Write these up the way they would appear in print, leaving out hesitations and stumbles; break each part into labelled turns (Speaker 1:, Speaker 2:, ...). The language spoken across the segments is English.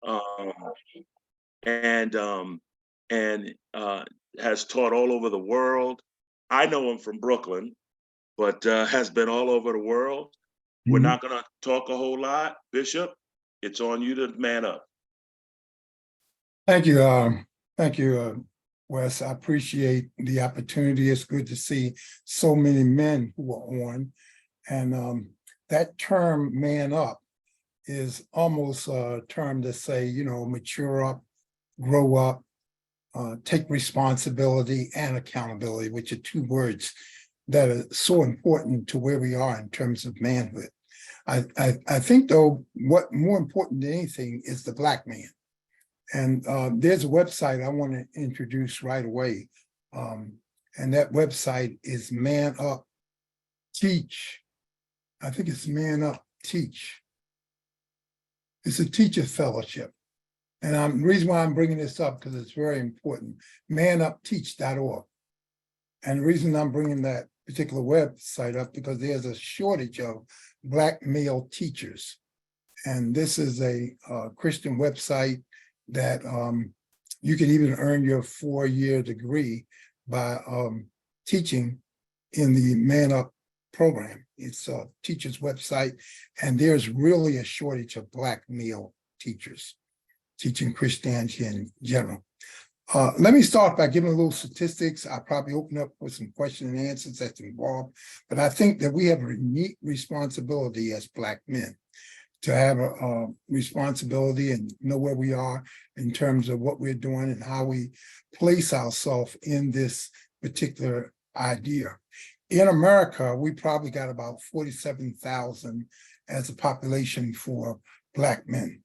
Speaker 1: um, and um, and has taught all over the world. I know him from Brooklyn, but has been all over the world. We're
Speaker 2: Mhm.
Speaker 1: not going to talk a whole lot, Bishop. It's on you to man up.
Speaker 2: Thank you, Wes. I appreciate the opportunity. It's good to see so many men who are on. And that term "man up" is almost a term to say, mature up, grow up, take responsibility and accountability, which are two words that are so important to where we are in terms of manhood. I think, though, what more important than anything is the Black man. And there's a website I want to introduce right away. And that website is ManUP Teach. I think it's ManUP Teach. It's a teacher fellowship. And the reason why I'm bringing this up, because it's very important, manupteach.org. And the reason I'm bringing that particular website up, because there's a shortage of Black male teachers. And this is a Christian website that you can even earn your 4-year degree by teaching in the ManUP program. It's a teacher's website, and there's really a shortage of Black male teachers teaching Christianity in general. Let me start by giving a little statistics. I'll probably open up with some question and answers that's involved, but I think that we have a unique responsibility as Black men to have a responsibility and know where we are in terms of what we're doing and how we place ourselves in this particular idea. In America, we probably got about 47,000 as a population for Black men,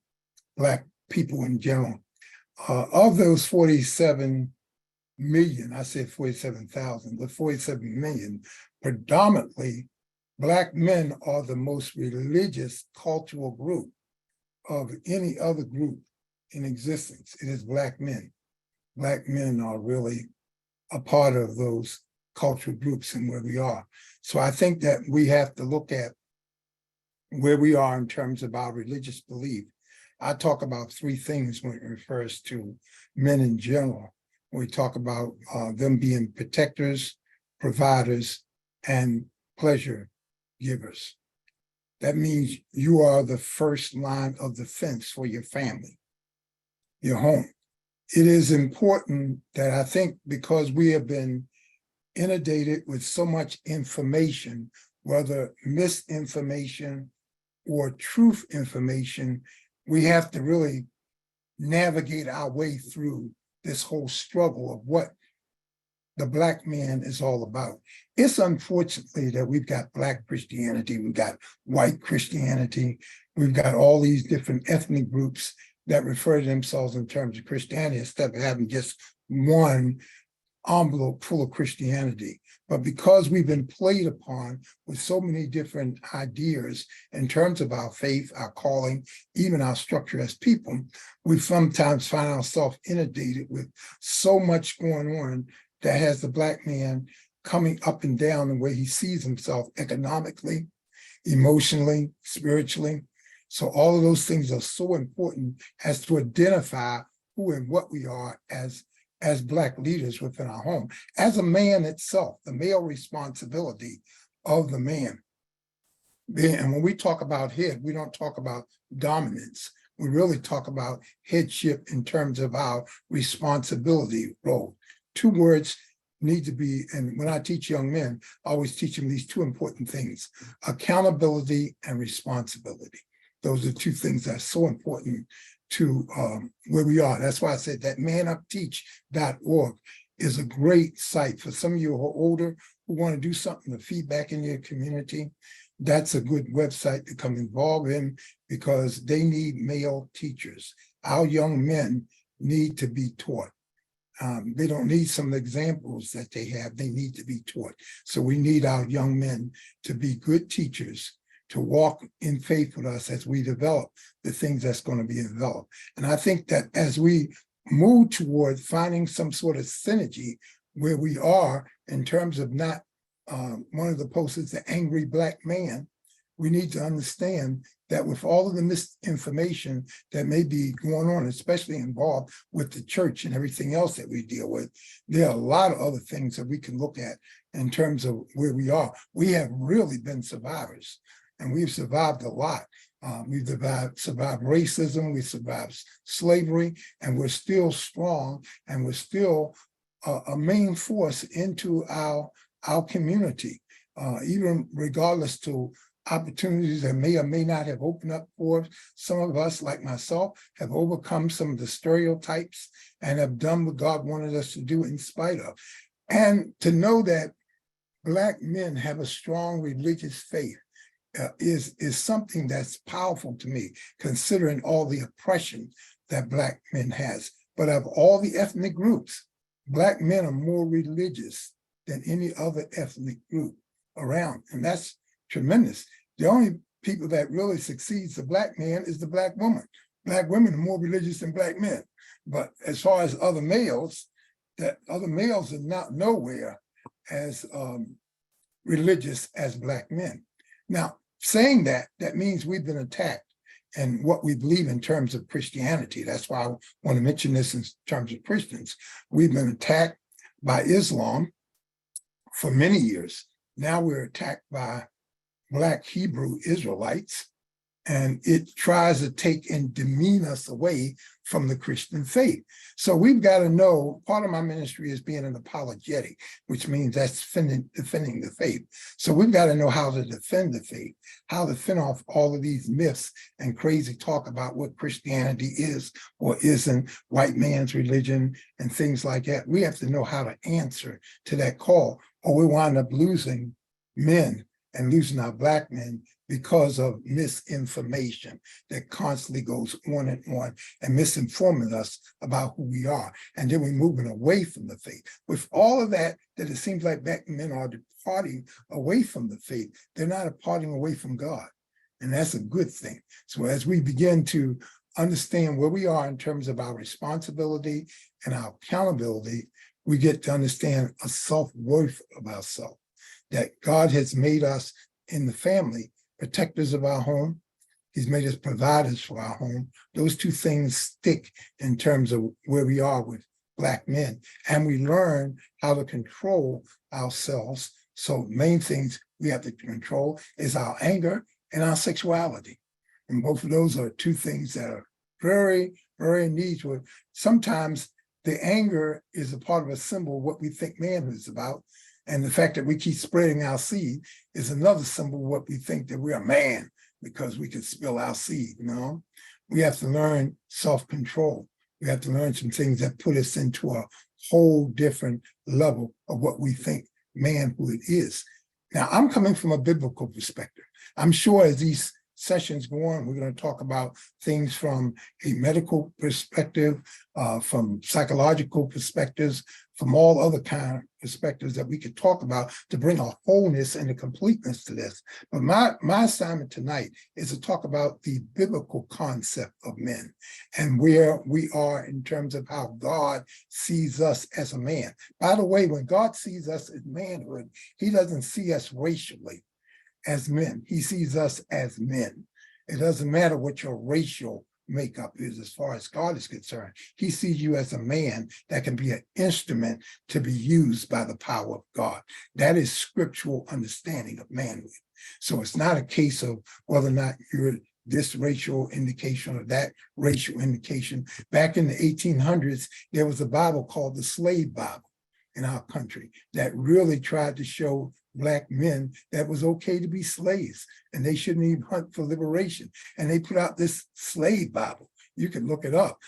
Speaker 2: Black people in general. Of those 47 million, I said 47,000, but 47 million, predominantly Black men are the most religious cultural group of any other group in existence. It is Black men. Black men are really a part of those cultural groups and where we are. So I think that we have to look at where we are in terms of our religious belief. I talk about three things when it refers to men in general. We talk about them being protectors, providers, and pleasure givers. That means you are the first line of defense for your family, your home. It is important that I think, because we have been inundated with so much information, whether misinformation or truth information, we have to really navigate our way through this whole struggle of what the Black man is all about. It's unfortunately that we've got Black Christianity, we've got white Christianity, we've got all these different ethnic groups that refer to themselves in terms of Christianity instead of having just one envelope full of Christianity. But because we've been played upon with so many different ideas in terms of our faith, our calling, even our structure as people, we sometimes find ourselves inundated with so much going on that has the Black man coming up and down the way he sees himself economically, emotionally, spiritually. So all of those things are so important as to identify who and what we are as Black leaders within our home. As a man itself, the male responsibility of the man. And when we talk about head, we don't talk about dominance. We really talk about headship in terms of our responsibility role. Two words need to be, and when I teach young men, I always teach them these two important things: accountability and responsibility. Those are two things that are so important to where we are. That's why I said that manupteach.org is a great site for some of you who are older who want to do something to feedback in your community. That's a good website to come involved in, because they need male teachers. Our young men need to be taught. They don't need some examples that they have, they need to be taught. So we need our young men to be good teachers, to walk in faith with us as we develop the things that's going to be developed. And I think that as we move toward finding some sort of synergy where we are in terms of not, one of the posts is the angry Black man, we need to understand that with all of the misinformation that may be going on, especially involved with the church and everything else that we deal with, there are a lot of other things that we can look at in terms of where we are. We have really been survivors, and we've survived a lot. We've survived racism, we survived slavery, and we're still strong, and we're still a main force into our community, even regardless to opportunities that may or may not have opened up for us. Some of us, like myself, have overcome some of the stereotypes and have done what God wanted us to do in spite of. And to know that Black men have a strong religious faith is something that's powerful to me, considering all the oppression that Black men has. But of all the ethnic groups, Black men are more religious than any other ethnic group around, and that's tremendous. The only people that really succeeds the Black man is the Black woman. Black women are more religious than Black men. But as far as other males, that other males are not nowhere as religious as Black men. Now, saying that, that means we've been attacked and what we believe in terms of Christianity. That's why I want to mention this in terms of Christians. We've been attacked by Islam for many years. Now we're attacked by Black Hebrew Israelites, and it tries to take and demean us away from the Christian faith. So we've got to know, part of my ministry is being an apologetic, which means that's defending the faith. So we've got to know how to defend the faith, how to fend off all of these myths and crazy talk about what Christianity is or isn't, white man's religion and things like that. We have to know how to answer to that call, or we wind up losing men and losing our Black men because of misinformation that constantly goes on and misinforming us about who we are. And then we're moving away from the faith. With all of that, that it seems like Black men are departing away from the faith. They're not departing away from God. And that's a good thing. So as we begin to understand where we are in terms of our responsibility and our accountability, we get to understand a self-worth of ourselves, that God has made us in the family protectors of our home. He's made us providers for our home. Those two things stick in terms of where we are with Black men. And we learn how to control ourselves. So main things we have to control is our anger and our sexuality. And both of those are two things that are very, very needful. Sometimes the anger is a part of a symbol of what we think manhood is about. And the fact that we keep spreading our seed is another symbol of what we think that we're a man because we can spill our seed, you know? We have to learn self-control. We have to learn some things that put us into a whole different level of what we think manhood is. Now, I'm coming from a biblical perspective. I'm sure as these sessions go on, we're going to talk about things from a medical perspective, from psychological perspectives, from all other kind of perspectives that we could talk about to bring a wholeness and a completeness to this. But my assignment tonight is to talk about the biblical concept of men and where we are in terms of how God sees us as a man. By the way, when God sees us as manhood, he doesn't see us racially as men. He sees us as men. It doesn't matter what your racial makeup is as far as God is concerned. He sees you as a man that can be an instrument to be used by the power of God. That is scriptural understanding of manhood. So it's not a case of whether or not you're this racial indication or that racial indication. Back in the 1800s, there was a Bible called the Slave Bible in our country that really tried to show Black men that it was okay to be slaves and they shouldn't even hunt for liberation. And they put out this Slave Bible. You can look it up.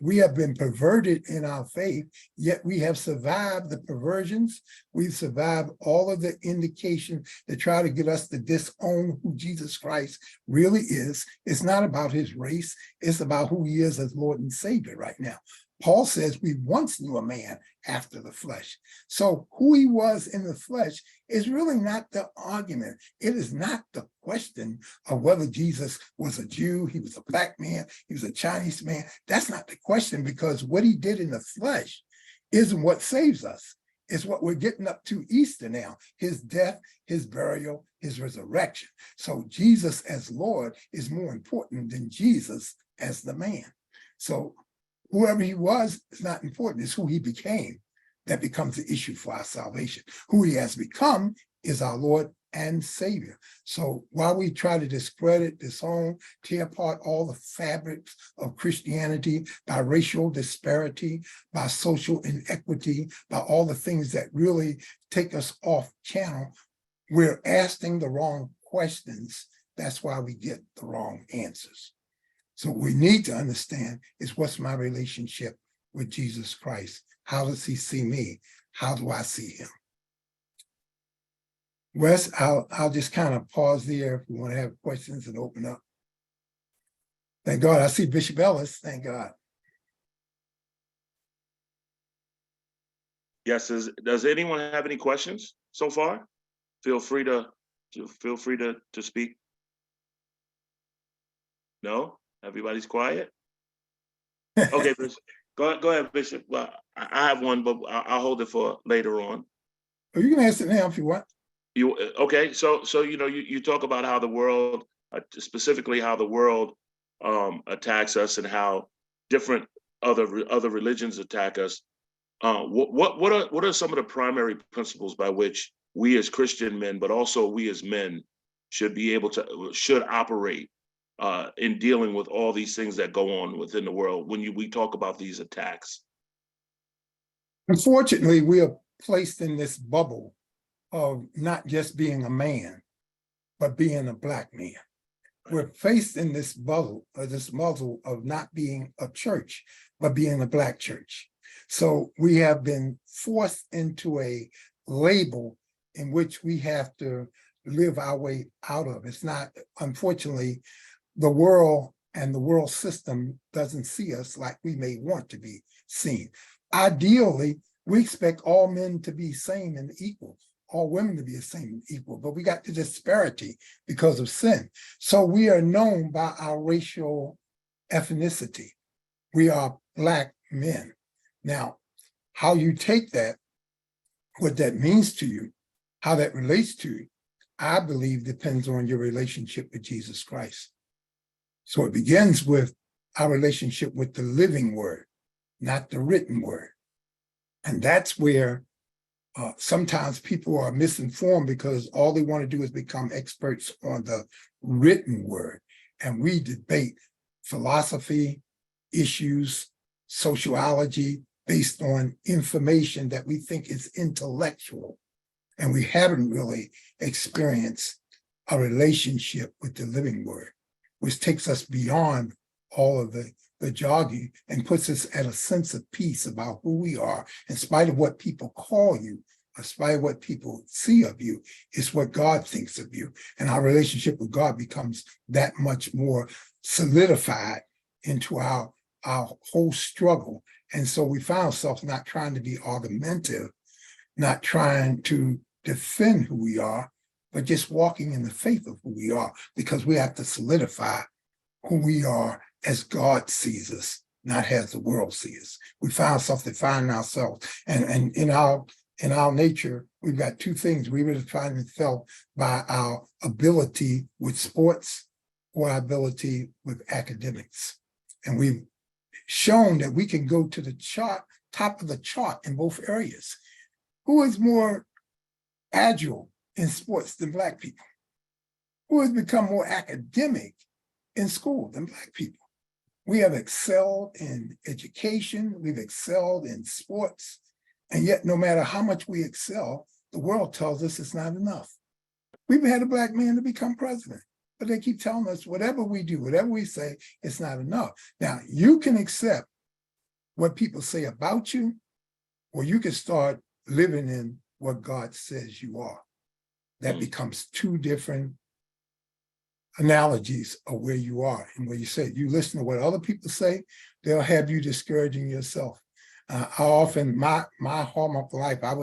Speaker 2: We have been perverted in our faith, yet we have survived the perversions. We've survived all of the indication that try to get us to disown who Jesus Christ really is. It's not about his race. It's about who he is as Lord and Savior right now. Paul says we once knew a man after the flesh. So who he was in the flesh is really not the argument. It is not the question of whether Jesus was a Jew, he was a Black man, he was a Chinese man. That's not the question, because what he did in the flesh isn't what saves us. is what we're getting up to Easter now, his death, his burial, his resurrection. So Jesus as Lord is more important than Jesus as the man. So whoever he was is not important, it's who he became that becomes the issue for our salvation. Who he has become is our Lord and Savior. So while we try to discredit, disown, tear apart all the fabrics of Christianity by racial disparity, by social inequity, by all the things that really take us off channel, we're asking the wrong questions. That's why we get the wrong answers. So what we need to understand is, what's my relationship with Jesus Christ? How does he see me? How do I see him? Wes, I'll just kind of pause there if we want to have questions and open up. Thank God. I see Bishop Ellis. Thank God.
Speaker 1: Yes, does anyone have any questions so far? Feel free to speak. No? Everybody's quiet? Okay, Bishop. Go ahead, Bishop. Well, I have one, but I'll hold it for later on.
Speaker 2: Oh, you can ask it now if you want.
Speaker 1: Okay, so you talk about how the world, specifically how the world attacks us, and how different other religions attack us. What are some of the primary principles by which we as Christian men, but also we as men, should operate in dealing with all these things that go on within the world when we talk about these attacks?
Speaker 2: Unfortunately, we are placed in this bubble of not just being a man, but being a Black man. We're faced in this bubble, or this muzzle of not being a church, but being a Black church. So we have been forced into a label in which we have to live our way out of. It's not, unfortunately, the world and the world system doesn't see us like we may want to be seen. Ideally, we expect all men to be same and equal, all women to be the same and equal, but we got the disparity because of sin. So we are known by our racial ethnicity. We are Black men. Now, how you take that, what that means to you, how that relates to you, I believe depends on your relationship with Jesus Christ. So it begins with our relationship with the living word, not the written word. And that's where sometimes people are misinformed, because all they want to do is become experts on the written word. And we debate philosophy, issues, sociology based on information that we think is intellectual. And we haven't really experienced a relationship with the living word, which takes us beyond all of the jogging and puts us at a sense of peace about who we are, in spite of what people call you, in spite of what people see of you. It's what God thinks of you. And our relationship with God becomes that much more solidified into our whole struggle. And so we find ourselves not trying to be argumentative, not trying to defend who we are, but just walking in the faith of who we are, because we have to solidify who we are as God sees us, not as the world sees us. We find ourselves defining ourselves. And in our nature, we've got two things. We really define ourselves by our ability with sports or our ability with academics. And we've shown that we can go to the top of the chart in both areas. Who is more agile in sports than Black people? Who has become more academic in school than Black people? We have excelled in education, we've excelled in sports, and yet no matter how much we excel, the world tells us it's not enough. We've had a Black man to become president, but they keep telling us whatever we do, whatever we say, it's not enough. Now, you can accept what people say about you, or you can start living in what God says you are. That becomes two different analogies of where you are and where you say. You listen to what other people say, they'll have you discouraging yourself. I often, my hallmark life, I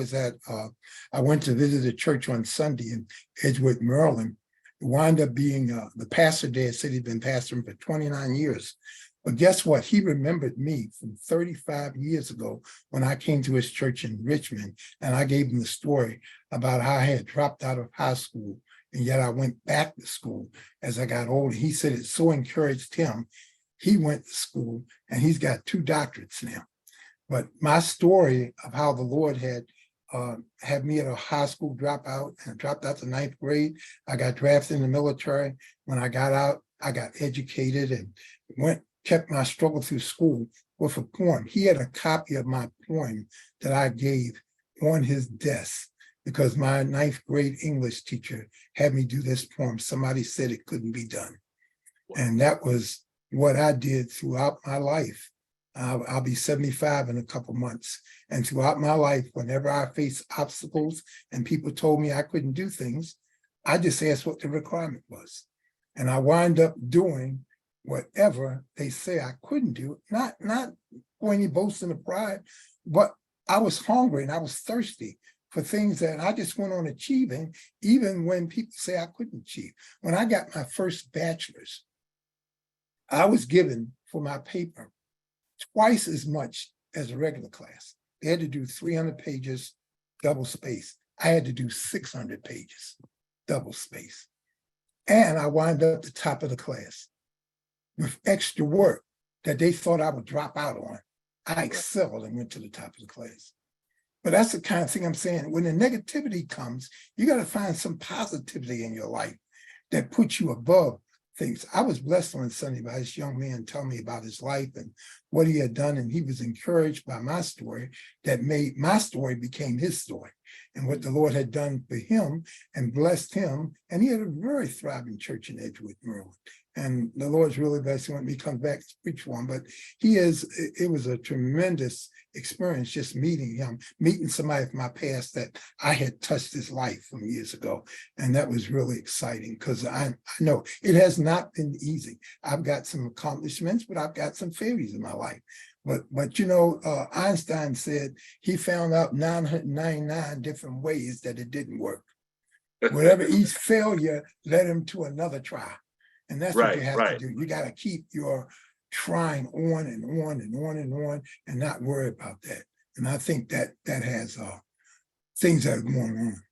Speaker 2: went to visit a church on Sunday in Edgewood, Maryland. It wound up being the pastor there said he'd been pastoring for 29 years. But guess what? He remembered me from 35 years ago when I came to his church in Richmond, and I gave him the story about how I had dropped out of high school, and yet I went back to school as I got older. He said it so encouraged him. He went to school, and he's got 2 doctorates now. But my story of how the Lord had me at a high school dropout, and dropped out the 9th grade. I got drafted in the military. When I got out, I got educated and kept my struggle through school with a poem. He had a copy of my poem that I gave on his desk because my 9th grade English teacher had me do this poem. Somebody said it couldn't be done. And that was what I did throughout my life. I'll be 75 in a couple months. And throughout my life, whenever I faced obstacles and people told me I couldn't do things, I just asked what the requirement was. And I wind up doing whatever they say I couldn't do, not for any boasting or pride, but I was hungry and I was thirsty for things that I just went on achieving, even when people say I couldn't achieve. When I got my first bachelor's, I was given for my paper twice as much as a regular class. They had to do 300 pages, double space. I had to do 600 pages, double space. And I wound up the top of the class with extra work that they thought I would drop out on. I excelled and went to the top of the class. But that's the kind of thing I'm saying. When the negativity comes, you got to find some positivity in your life that puts you above things. I was blessed on Sunday by this young man telling me about his life and what he had done. And he was encouraged by my story that made my story became his story and what the Lord had done for him and blessed him. And he had a very thriving church in Edgewood, Maryland. And the Lord's really blessed him when he comes back to preach for him. But it was a tremendous experience just meeting him, meeting somebody from my past that I had touched his life from years ago. And that was really exciting because I know it has not been easy. I've got some accomplishments, but I've got some failures in my life. But you know, Einstein said he found out 999 different ways that it didn't work. Whatever each failure led him to another try. And that's what you have to do. You got to keep your trying on and on and on and on and not worry about that. And I think that has things that are going on.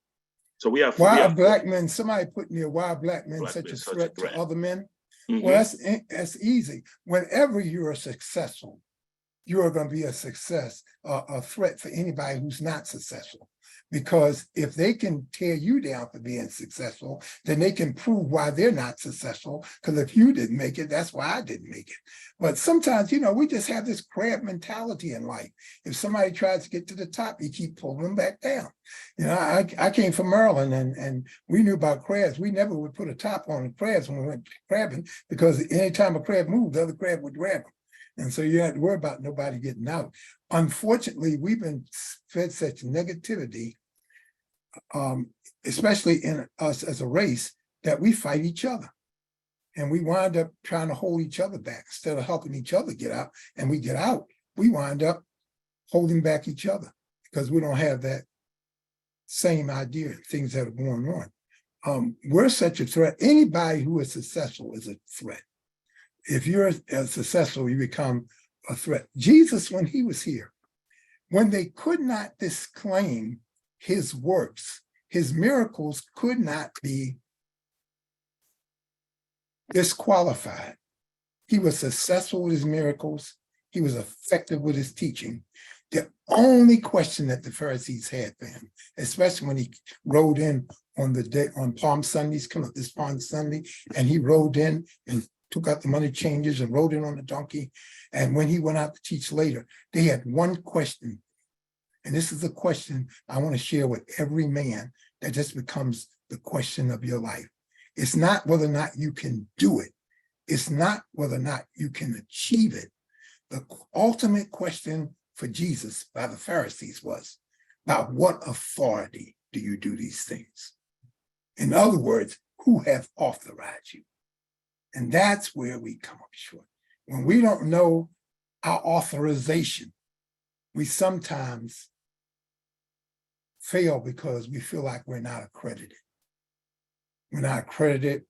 Speaker 1: So we have
Speaker 2: why are black men, somebody put me, why are black men such a threat to other men? Mm-hmm. Well, that's easy. Whenever you're successful, you are going to be a threat for anybody who's not successful. Because if they can tear you down for being successful, then they can prove why they're not successful. Because if you didn't make it, that's why I didn't make it. But sometimes, you know, we just have this crab mentality in life. If somebody tries to get to the top, you keep pulling them back down. You know, I came from Maryland and we knew about crabs. We never would put a top on the crabs when we went crabbing because anytime a crab moved, the other crab would grab them. And so you had to worry about nobody getting out. Unfortunately, we've been fed such negativity, especially in us as a race, that we fight each other. And we wind up trying to hold each other back instead of helping each other get out. And we get out, we wind up holding back each other because we don't have that same idea of things that are going on. We're such a threat. Anybody who is successful is a threat. If you're successful, you become a threat. Jesus, when he was here, when they could not disclaim his works, his miracles could not be disqualified. He was successful with his miracles. He was effective with his teaching. The only question that the Pharisees had for him, especially when he rode in on the day on Palm Sundays, come up this Palm Sunday, and he rode in and took out the money changers and rode in on the donkey. And when he went out to teach later, they had one question. And this is a question I want to share with every man that just becomes the question of your life. It's not whether or not you can do it. It's not whether or not you can achieve it. The ultimate question for Jesus by the Pharisees was, by what authority do you do these things? In other words, who have authorized you? And that's where we come up short. When we don't know our authorization, we sometimes fail because we feel like we're not accredited. We're not accredited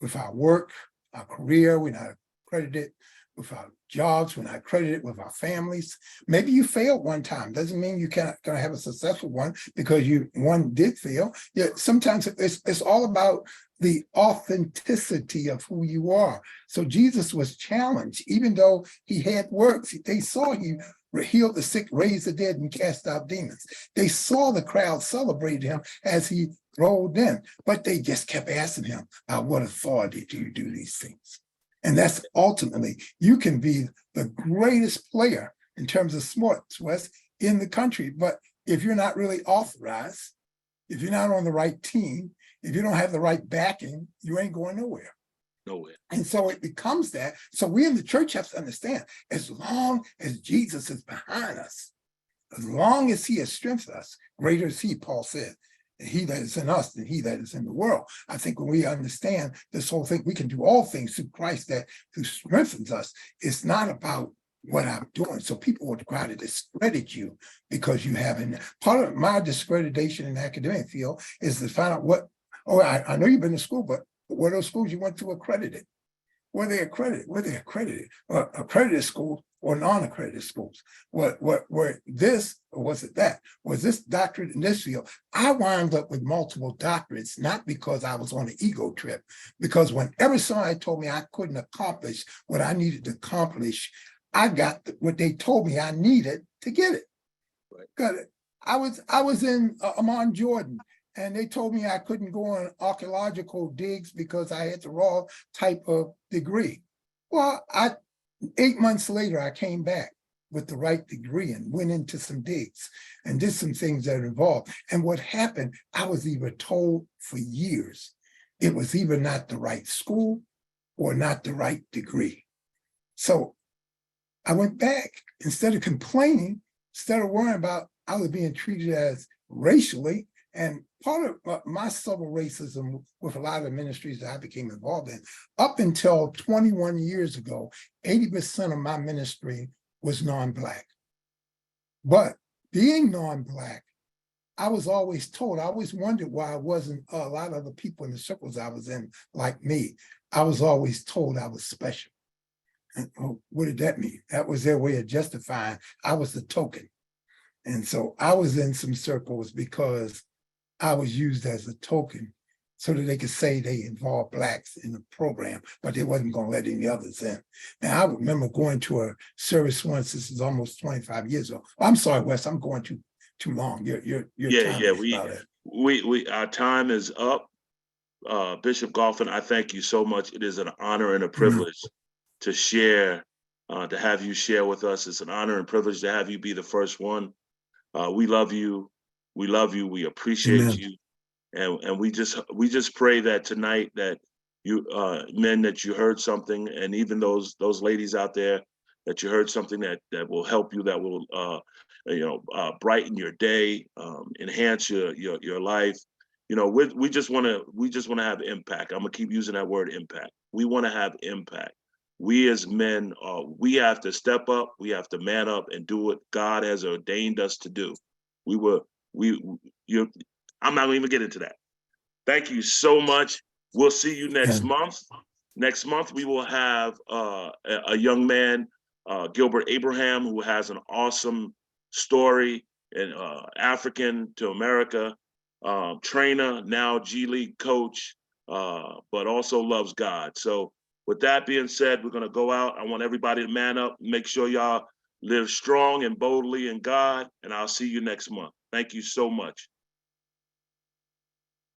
Speaker 2: with our work, our career. We're not accredited with our jobs, we're not credited with our families. Maybe you failed one time. Doesn't mean you can't gonna have a successful one because one did fail. Yeah, sometimes it's all about the authenticity of who you are. So Jesus was challenged, even though he had works. They saw he healed the sick, raised the dead, and cast out demons. They saw the crowd celebrate him as he rolled in, but they just kept asking him, "By what authority do you do these things?" And that's ultimately, you can be the greatest player in terms of sports, Wes, in the country. But if you're not really authorized, if you're not on the right team, if you don't have the right backing, you ain't going nowhere.
Speaker 1: Nowhere.
Speaker 2: And so it becomes that. So we in the church have to understand, as long as Jesus is behind us, as long as he has strengthened us, greater is he, Paul said, he that is in us than he that is in the world. I think when we understand this whole thing, we can do all things through Christ who strengthens us. It's not about what I'm doing. So people will try to discredit you because you haven't. Part of my discreditation in the academic field is to find out I know you've been to school, but what those schools you went to accredited? Were they accredited? Were they accredited? Accredited schools or non-accredited schools? What were this or was it that? Was this doctorate in this field? I wound up with multiple doctorates, not because I was on an ego trip, because whenever somebody told me I couldn't accomplish what I needed to accomplish, I got what they told me I needed to get it.
Speaker 1: Right.
Speaker 2: Got it. I was in Amman, Jordan, and they told me I couldn't go on archaeological digs because I had the raw type of degree. Well, 8 months later, I came back with the right degree and went into some digs and did some things that are involved. And what happened, I was either told for years, it was either not the right school or not the right degree. So I went back, instead of complaining, instead of worrying about I was being treated as racially. And part of my subtle racism with a lot of the ministries that I became involved in, up until 21 years ago, 80% of my ministry was non-Black. But being non-Black, I was always told, I always wondered why it wasn't a lot of the people in the circles I was in like me. I was always told I was special. And what did that mean? That was their way of justifying I was the token. And so I was in some circles because I was used as a token so that they could say they involved Blacks in the program, but they wasn't going to let any others in. Now, I remember going to a service once, this is almost 25 years ago. I'm sorry, Wes, I'm going too long. Your time is about it.
Speaker 1: We our time is up. Bishop Golphin, I thank you so much. It is an honor and a privilege to share, to have you share with us. It's an honor and privilege to have you be the first one. We love you. We love you. We appreciate
Speaker 2: Amen.
Speaker 1: you. And we just pray that tonight that you men, that you heard something, and even those ladies out there, that you heard something that will help you, that will brighten your day, enhance your life. We just want to have impact. I'm gonna keep using that word, impact. We want to have impact. We as men, we have to step up. We have to man up and do what God has ordained us to do. I'm not even get into that. Thank you so much. We'll see you next month. Next month, we will have a young man, Gilbert Abraham, who has an awesome story in African to America, trainer, now G League coach, but also loves God. So with that being said, we're going to go out. I want everybody to man up. Make sure y'all live strong and boldly in God, and I'll see you next month. Thank you so much.